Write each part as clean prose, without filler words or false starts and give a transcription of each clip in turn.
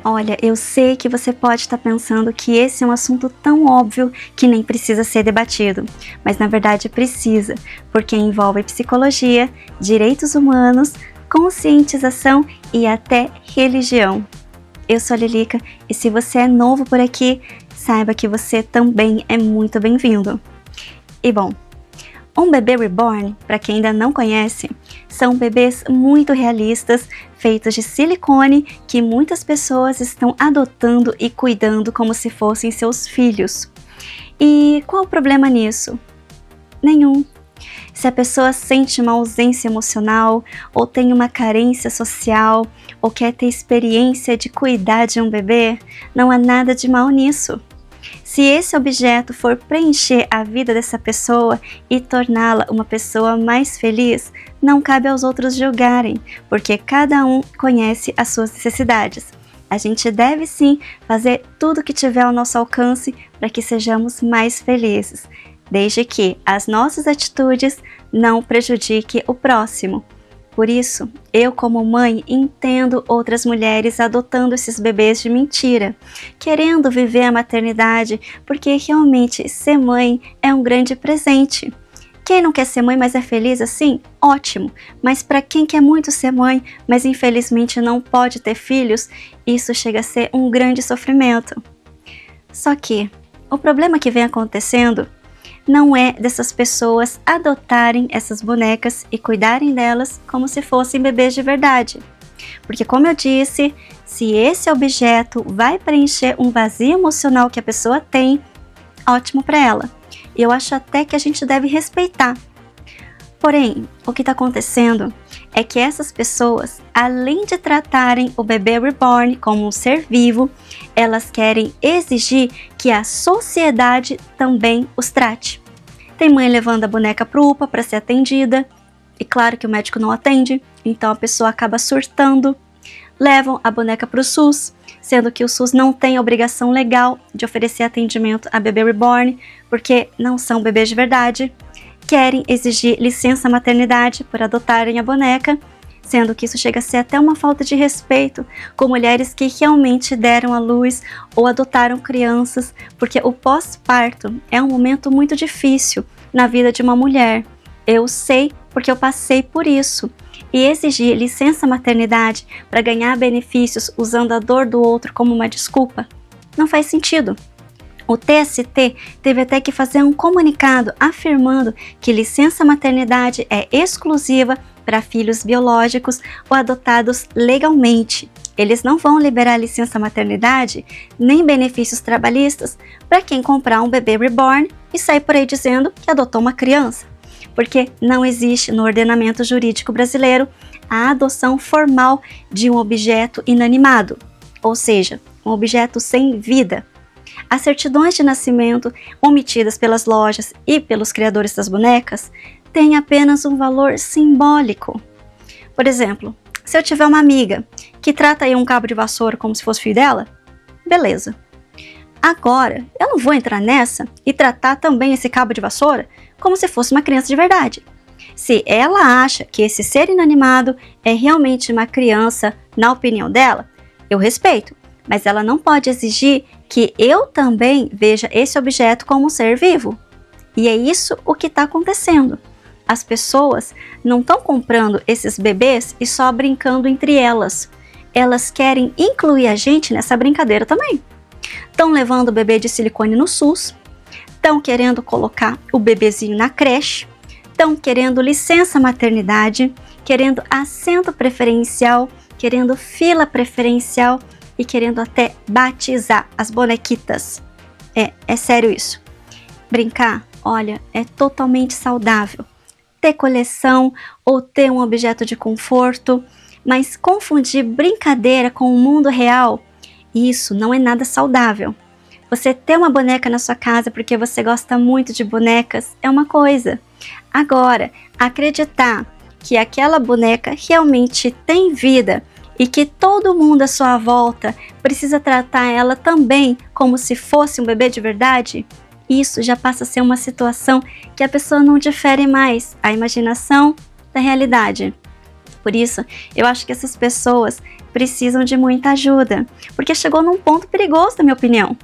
Olha, eu sei que você pode estar pensando que esse é um assunto tão óbvio que nem precisa ser debatido, mas na verdade precisa, porque envolve psicologia, direitos humanos, conscientização e até religião. Eu sou a Lilica e se você é novo por aqui, saiba que você também é muito bem-vindo. E bom, um bebê reborn, para quem ainda não conhece, são bebês muito realistas, feitos de silicone, que muitas pessoas estão adotando e cuidando como se fossem seus filhos. E qual o problema nisso? Nenhum. Se a pessoa sente uma ausência emocional, ou tem uma carência social, ou quer ter experiência de cuidar de um bebê, não há nada de mal nisso. Se esse objeto for preencher a vida dessa pessoa e torná-la uma pessoa mais feliz, não cabe aos outros julgarem, porque cada um conhece as suas necessidades. A gente deve sim fazer tudo o que tiver ao nosso alcance para que sejamos mais felizes, desde que as nossas atitudes não prejudiquem o próximo. Por isso, eu como mãe entendo outras mulheres adotando esses bebês de mentira, querendo viver a maternidade, porque realmente ser mãe é um grande presente. Quem não quer ser mãe, mas é feliz assim? Ótimo! Mas para quem quer muito ser mãe, mas infelizmente não pode ter filhos, isso chega a ser um grande sofrimento. Só que o problema que vem acontecendo não é dessas pessoas adotarem essas bonecas e cuidarem delas como se fossem bebês de verdade. Porque, como eu disse, se esse objeto vai preencher um vazio emocional que a pessoa tem, ótimo para ela. E eu acho até que a gente deve respeitar. Porém, o que está acontecendo é que essas pessoas, além de tratarem o bebê reborn como um ser vivo, elas querem exigir que a sociedade também os trate. Tem mãe levando a boneca para o UPA para ser atendida, e claro que o médico não atende, então a pessoa acaba surtando. Levam a boneca para o SUS, sendo que o SUS não tem obrigação legal de oferecer atendimento a bebê reborn, porque não são bebês de verdade. Querem exigir licença maternidade por adotarem a boneca, sendo que isso chega a ser até uma falta de respeito com mulheres que realmente deram à luz ou adotaram crianças, porque o pós-parto é um momento muito difícil na vida de uma mulher. Eu sei porque eu passei por isso. E exigir licença maternidade para ganhar benefícios usando a dor do outro como uma desculpa não faz sentido. O TST teve até que fazer um comunicado afirmando que licença maternidade é exclusiva para filhos biológicos ou adotados legalmente. Eles não vão liberar licença maternidade nem benefícios trabalhistas para quem comprar um bebê reborn e sair por aí dizendo que adotou uma criança, porque não existe no ordenamento jurídico brasileiro a adoção formal de um objeto inanimado, ou seja, um objeto sem vida. As certidões de nascimento omitidas pelas lojas e pelos criadores das bonecas têm apenas um valor simbólico. Por exemplo, se eu tiver uma amiga que trata aí um cabo de vassoura como se fosse filho dela, beleza. Agora, eu não vou entrar nessa e tratar também esse cabo de vassoura como se fosse uma criança de verdade. Se ela acha que esse ser inanimado é realmente uma criança, na opinião dela, eu respeito, mas ela não pode exigir que eu também veja esse objeto como um ser vivo. E é isso o que está acontecendo. As pessoas não estão comprando esses bebês e só brincando entre elas. Elas querem incluir a gente nessa brincadeira também. Estão levando o bebê de silicone no SUS, estão querendo colocar o bebezinho na creche, estão querendo licença maternidade, querendo assento preferencial, querendo fila preferencial e querendo até batizar as bonequitas. É sério isso. Brincar, olha, é totalmente saudável. Ter coleção ou ter um objeto de conforto, mas confundir brincadeira com o mundo real, isso não é nada saudável. Você ter uma boneca na sua casa porque você gosta muito de bonecas é uma coisa. Agora, acreditar que aquela boneca realmente tem vida e que todo mundo à sua volta precisa tratar ela também como se fosse um bebê de verdade, isso já passa a ser uma situação que a pessoa não difere mais a imaginação da realidade. Por isso, eu acho que essas pessoas precisam de muita ajuda, porque chegou num ponto perigoso, na minha opinião.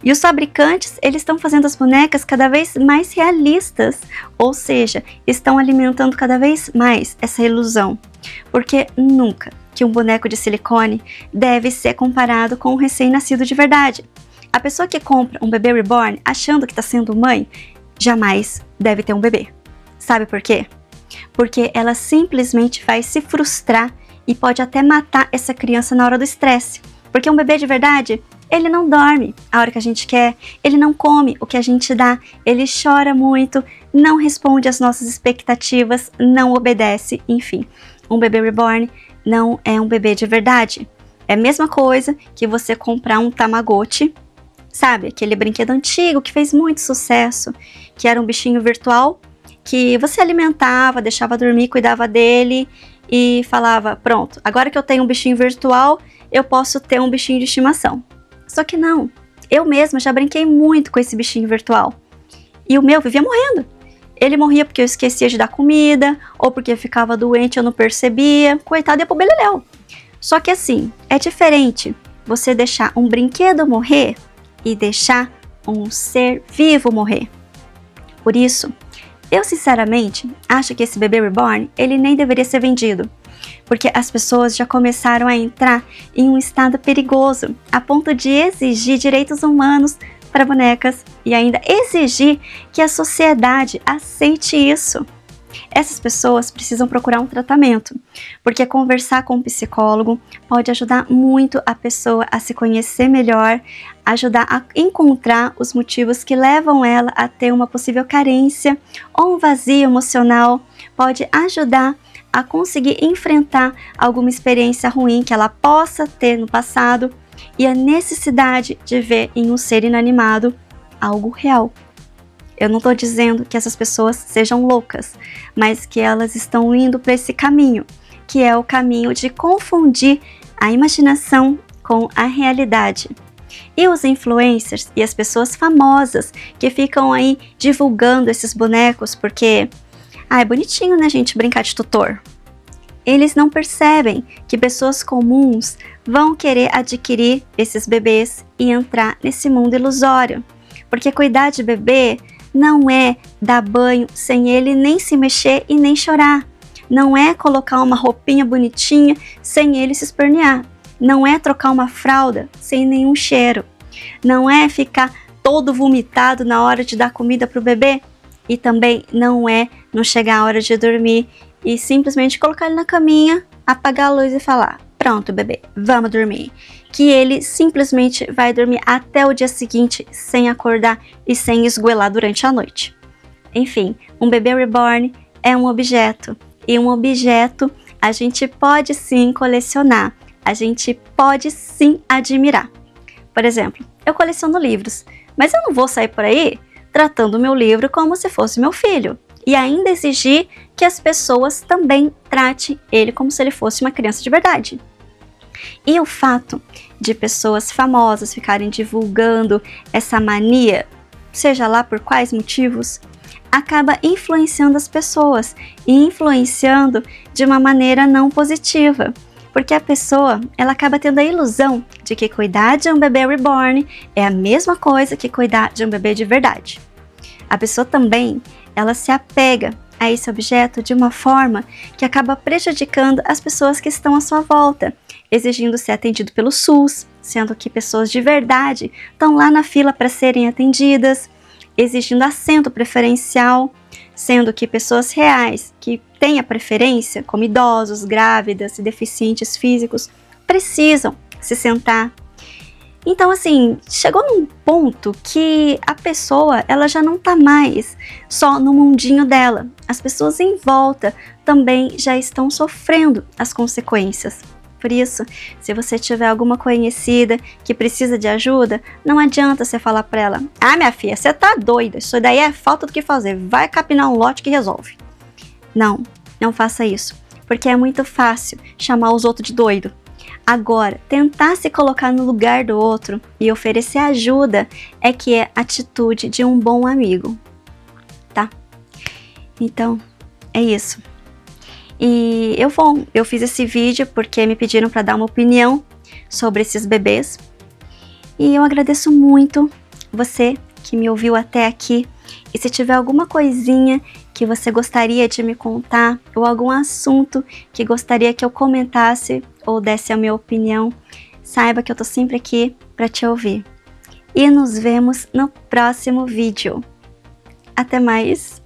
E os fabricantes, eles estão fazendo as bonecas cada vez mais realistas, ou seja, estão alimentando cada vez mais essa ilusão, porque nunca que um boneco de silicone deve ser comparado com um recém-nascido de verdade. A pessoa que compra um bebê reborn achando que está sendo mãe, jamais deve ter um bebê. Sabe por quê? Porque ela simplesmente vai se frustrar e pode até matar essa criança na hora do estresse. Porque um bebê de verdade, ele não dorme a hora que a gente quer, ele não come o que a gente dá, ele chora muito, não responde às nossas expectativas, não obedece, enfim. Um bebê reborn não é um bebê de verdade. É a mesma coisa que você comprar um Tamagotchi, sabe? Aquele brinquedo antigo que fez muito sucesso, que era um bichinho virtual, que você alimentava, deixava dormir, cuidava dele e falava, pronto, agora que eu tenho um bichinho virtual, eu posso ter um bichinho de estimação. Só que não, eu mesma já brinquei muito com esse bichinho virtual. E o meu vivia morrendo. Ele morria porque eu esquecia de dar comida, ou porque ficava doente e eu não percebia. Coitado, ia pro beleléu. Só que assim, é diferente você deixar um brinquedo morrer e deixar um ser vivo morrer. Por isso, eu sinceramente acho que esse bebê reborn, ele nem deveria ser vendido. Porque as pessoas já começaram a entrar em um estado perigoso, a ponto de exigir direitos humanos para bonecas e ainda exigir que a sociedade aceite isso. Essas pessoas precisam procurar um tratamento, porque conversar com um psicólogo pode ajudar muito a pessoa a se conhecer melhor, ajudar a encontrar os motivos que levam ela a ter uma possível carência ou um vazio emocional, pode ajudar a conseguir enfrentar alguma experiência ruim que ela possa ter no passado e a necessidade de ver em um ser inanimado algo real. Eu não estou dizendo que essas pessoas sejam loucas, mas que elas estão indo para esse caminho, que é o caminho de confundir a imaginação com a realidade. E os influencers e as pessoas famosas que ficam aí divulgando esses bonecos porque é bonitinho, né, gente, brincar de tutor. Eles não percebem que pessoas comuns vão querer adquirir esses bebês e entrar nesse mundo ilusório. Porque cuidar de bebê não é dar banho sem ele nem se mexer e nem chorar. Não é colocar uma roupinha bonitinha sem ele se espernear. Não é trocar uma fralda sem nenhum cheiro. Não é ficar todo vomitado na hora de dar comida para o bebê. E também não é não chegar a hora de dormir e simplesmente colocar ele na caminha, apagar a luz e falar, pronto bebê, vamos dormir. Que ele simplesmente vai dormir até o dia seguinte sem acordar e sem esgoelar durante a noite. Enfim, um bebê reborn é um objeto. E um objeto a gente pode sim colecionar, a gente pode sim admirar. Por exemplo, eu coleciono livros, mas eu não vou sair por aí tratando o meu livro como se fosse meu filho. E ainda exigir que as pessoas também tratem ele como se ele fosse uma criança de verdade. E o fato de pessoas famosas ficarem divulgando essa mania, seja lá por quais motivos, acaba influenciando as pessoas e influenciando de uma maneira não positiva. Porque a pessoa, ela acaba tendo a ilusão de que cuidar de um bebê reborn é a mesma coisa que cuidar de um bebê de verdade. A pessoa também, ela se apega a esse objeto de uma forma que acaba prejudicando as pessoas que estão à sua volta, exigindo ser atendido pelo SUS, sendo que pessoas de verdade estão lá na fila para serem atendidas, exigindo assento preferencial, sendo que pessoas reais que têm a preferência, como idosos, grávidas e deficientes físicos, precisam se sentar. Então, assim, chegou num ponto que a pessoa, ela já não tá mais só no mundinho dela. As pessoas em volta também já estão sofrendo as consequências. Por isso, se você tiver alguma conhecida que precisa de ajuda, não adianta você falar pra ela, minha filha, você tá doida, isso daí é falta do que fazer, vai capinar um lote que resolve. Não, não faça isso, porque é muito fácil chamar os outros de doido. Agora, tentar se colocar no lugar do outro e oferecer ajuda é que é atitude de um bom amigo, tá? Então, é isso. E eu fiz esse vídeo porque me pediram para dar uma opinião sobre esses bebês. E eu agradeço muito você que me ouviu até aqui. E se tiver alguma coisinha que você gostaria de me contar, ou algum assunto que gostaria que eu comentasse ou desse a minha opinião, saiba que eu tô sempre aqui para te ouvir. E nos vemos no próximo vídeo. Até mais!